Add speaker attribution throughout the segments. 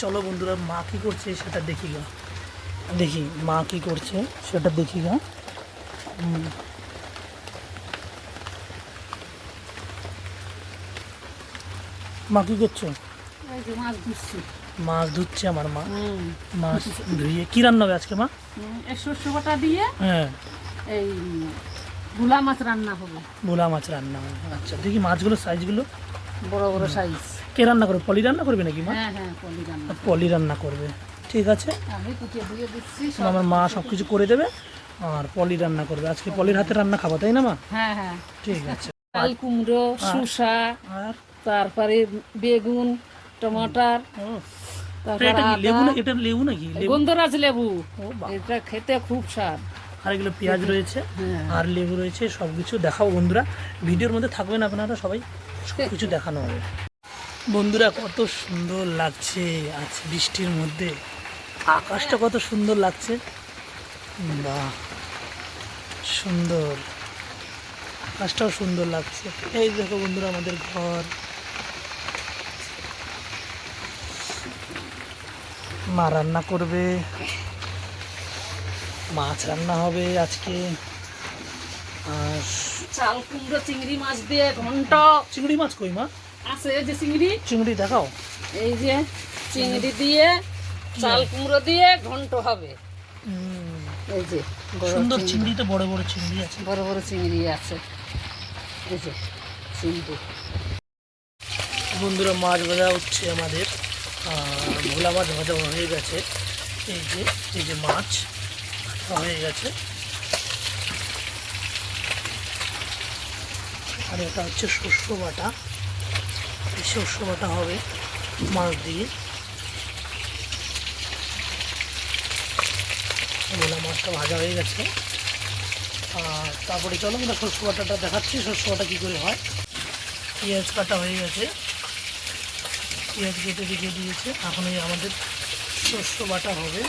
Speaker 1: চলো বন্ধুরা মা কী করছে সেটা দেখি গা, দেখি মা কী করছে সেটা দেখি গা। মা কী করছো? মাছ ধুচ্ছে আমার মা। মাছ ধুয়ে কি রান্না হবে আজকে মা?
Speaker 2: সর্ষে বাটা দিয়ে
Speaker 1: হ্যাঁ
Speaker 2: এই ভোলা মাছ রান্না হবে।
Speaker 1: ভোলা মাছ রান্না হবে। আচ্ছা দেখি মাছগুলোর সাইজগুলো
Speaker 2: বড় বড় সাইজ।
Speaker 1: কে রান্না করবে? পলি রান্না করবে নাকি মা?
Speaker 2: হ্যাঁ হ্যাঁ পলি রান্না।
Speaker 1: পলি রান্না করবে, ঠিক আছে।
Speaker 2: আমি কুটিয়ে দিয়ে দিচ্ছি।
Speaker 1: আমার মা সব কিছু করে দেবে আর পলি রান্না করবে। আজকে পলির হাতে রান্না খাবো তাই না মা?
Speaker 2: হ্যাঁ হ্যাঁ
Speaker 1: ঠিক আছে।
Speaker 2: চাল কুমড়ো, শসা,
Speaker 1: আর
Speaker 2: তারপরে বেগুন, টমাটার,
Speaker 1: এটা কি লেবু না? এটা লেবু নাকি?
Speaker 2: গন্ধরাজ লেবু।
Speaker 1: ও বাবা।
Speaker 2: এটা খেতে খুব স্বাদ।
Speaker 1: আর এগুলো পেঁয়াজ রয়েছে আর লেবু রয়েছে, সব কিছু দেখাবো বন্ধুরা। ভিডিওর মধ্যে থাকবেন আপনারা সবাই, সব কিছু দেখানো হবে। বন্ধুরা কত সুন্দর লাগছে আজ বৃষ্টির মধ্যে, আকাশটা কত সুন্দর লাগছে। বাহ সুন্দর, আকাশটাও সুন্দর লাগছে। এই দেখো বন্ধুরা আমাদের ঘর। মা রান্না করবে, মাছ রান্না হবে আজকে। আর
Speaker 2: চাল কুমড়ো চিংড়ি মাছ দিয়ে ঘন্ট।
Speaker 1: চিংড়ি মাছ কই মা?
Speaker 2: আছে এই যে চিংড়ি।
Speaker 1: চিংড়ি দেখাও।
Speaker 2: এই যে চিংড়ি দিয়ে চাল কুমড়ো দিয়ে ঘন্ট হবে। এই যে
Speaker 1: সুন্দর চিংড়ি, তো বড় বড় চিংড়ি আছে।
Speaker 2: বড় বড় চিংড়ি আছে। এই যে চিংড়ি।
Speaker 1: বন্ধুরা মাছ ভাজা হচ্ছে আমাদের, ভোলা মাছ ভাজা হয়ে গেছে। এই যে মাছ হয়ে গেছে। আর এটা হচ্ছে শস্য বাটা, এই শস্য বাটা হবে মাছ দিয়ে। ভোলা মাছটা ভাজা হয়ে গেছে। আর তারপরে চলো আমরা শস্য বাটাটা দেখাচ্ছি, শস্য বাটা কী করে হয়। পেঁয়াজ কাটা হয়ে গেছে, পেঁয়াজ কেটে রেখে দিয়েছে। এখন এই আমাদের শস্য বাটা হবে।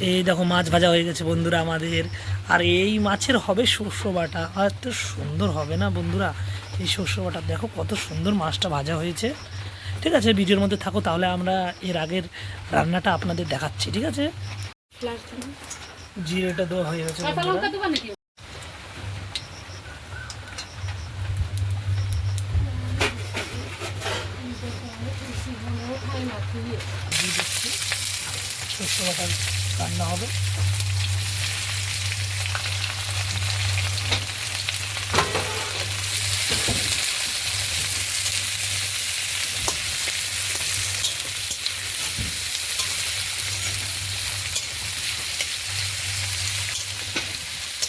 Speaker 1: এই দেখো মাছ ভাজা হয়ে গেছে বন্ধুরা আমাদের। আর এই মাছের হবে শস্য বাটা, আর তো সুন্দর হবে না বন্ধুরা এই শস্য বাটা। দেখো কত সুন্দর মাছটা ভাজা হয়েছে। ঠিক আছে, ভিডিওর মধ্যে থাকো, তাহলে আমরা এর আগের রান্নাটা আপনাদের দেখাচ্ছি। ঠিক আছে, জিরেটা দেওয়া হয়ে গেছে বন্ধুরা। শস্য বাটা রান্না হবে।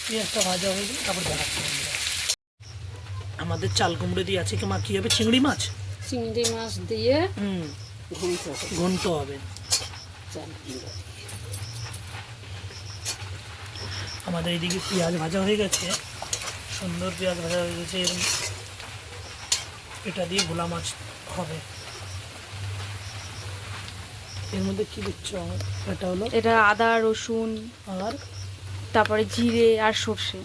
Speaker 1: পেঁয়াজটা ভাজা হয়ে গেলে তারপর দেখাচ্ছি বন্ধুরা। আমাদের চাল কুমড়ো দিয়ে আছে কি মা? কী হবে? চিংড়ি মাছ।
Speaker 2: চিংড়ি মাছ দিয়ে
Speaker 1: ঘন্ট হবে। আমাদের এইদিকে পেঁয়াজ ভাজা হয়ে গেছে, সুন্দর পেঁয়াজ ভাজা হয়ে গেছে। এটা দিয়ে ভোলা মাছ হবে। এর মধ্যে কি দিচ্ছ? এটা হলো,
Speaker 3: এটা আদা রসুন
Speaker 1: আর
Speaker 3: তারপরে জিরে আর সর্ষে।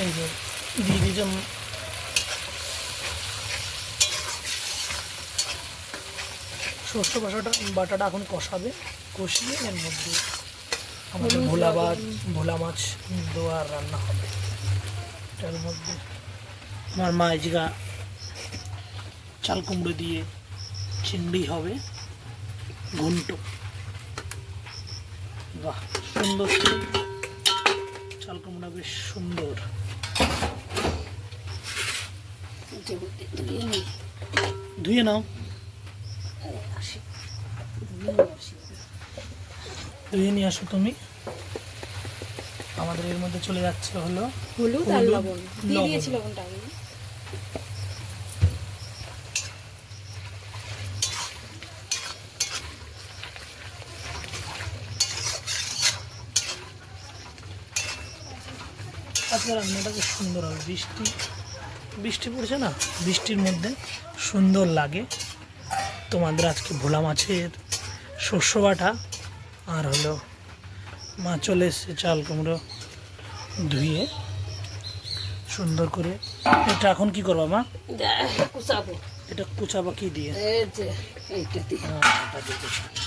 Speaker 1: এই যে দিয়ে দিয়েছে শস্য বাটাটা এখন কষাবে, কষিয়ে এর মধ্যে আমাদের ভোলা মাছ দেওয়ার রান্না হবে। এটার মধ্যে আমার মা এজিগা চাল কুমড়ো দিয়ে চিংড়ি হবে ঘন্ট। বাহ সুন্দর, চাল কুমড়া বেশ সুন্দর। ধুয়ে নাও, ধুয়ে নিয়ে আসো তুমি। আমাদের এর মধ্যে চলে যাচ্ছে হলো
Speaker 3: হলুদ আর লবণ দিয়ে দিয়েছি, লবণটা আগে।
Speaker 1: আজকে রান্নাটা বেশ সুন্দর হবে। বৃষ্টি বৃষ্টি পড়ছে না, বৃষ্টির মধ্যে সুন্দর লাগে। তোমাদের আজকে ভোলা মাছের শস্য বাটা আর হলো মাছ চলে এসছে চাল কুমড়ো ধুয়ে সুন্দর করে। এটা এখন কি করবা মা?
Speaker 2: কুচাবো।
Speaker 1: এটা কুচাবা কি দিয়ে?
Speaker 2: এই যে এইটা দিয়ে।
Speaker 1: ওটা দিয়ে কুচাবে।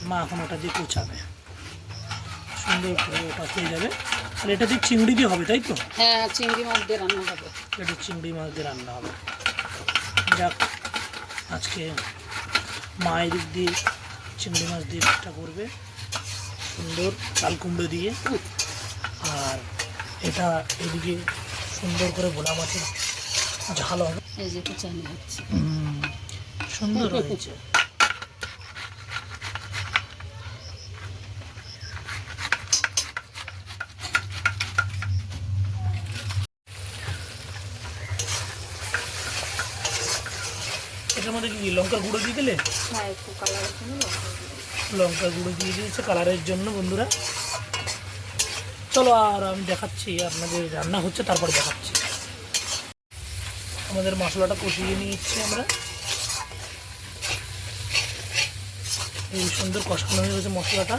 Speaker 1: মা এখন ওটা দিয়ে কুচাবে, সুন্দর করে ওটা হয়ে যাবে। আর এটা দিয়ে চিংড়ি দিয়ে হবে, তাই তো?
Speaker 2: হ্যাঁ, চিংড়ি মাছ দিয়ে রান্না হবে।
Speaker 1: এটা চিংড়ি মাছ দিয়ে রান্না হবে। যাক, আজকে মা এদিক দিয়ে চিংড়ি মাছ দিয়ে পিঠা করবে সুন্দর চাল কুমড়ো দিয়ে, আর এটা এদিকে সুন্দর করে ভোলা মাছের ঝাল হবে।
Speaker 2: এই যে কুচানো হচ্ছে।
Speaker 1: সুন্দর হয়েছে। এটার মধ্যে কি লঙ্কার গুঁড়ো দিয়ে দিলে?
Speaker 3: হ্যাঁ, একটু কালারের জন্য
Speaker 1: লঙ্কার গুঁড়ো দিয়ে দিয়েছে কালারের জন্য। বন্ধুরা চলো, আর আমি দেখাচ্ছি আপনাদের রান্না হচ্ছে, তারপরে দেখাচ্ছি। আমাদের মশলাটা কষিয়ে নিচ্ছি আমরা। এই সুন্দর কষানো হয়ে গেছে মশলাটা।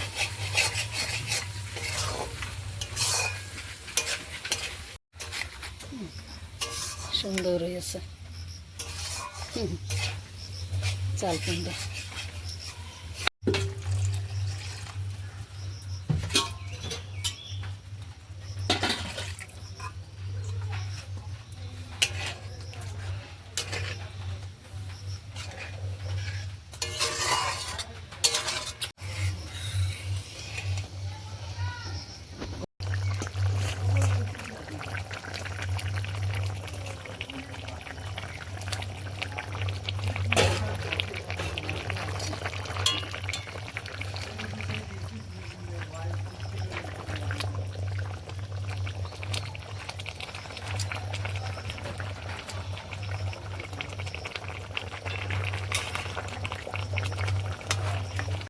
Speaker 2: সুন্দর হয়েছে চাল কুমড়ো।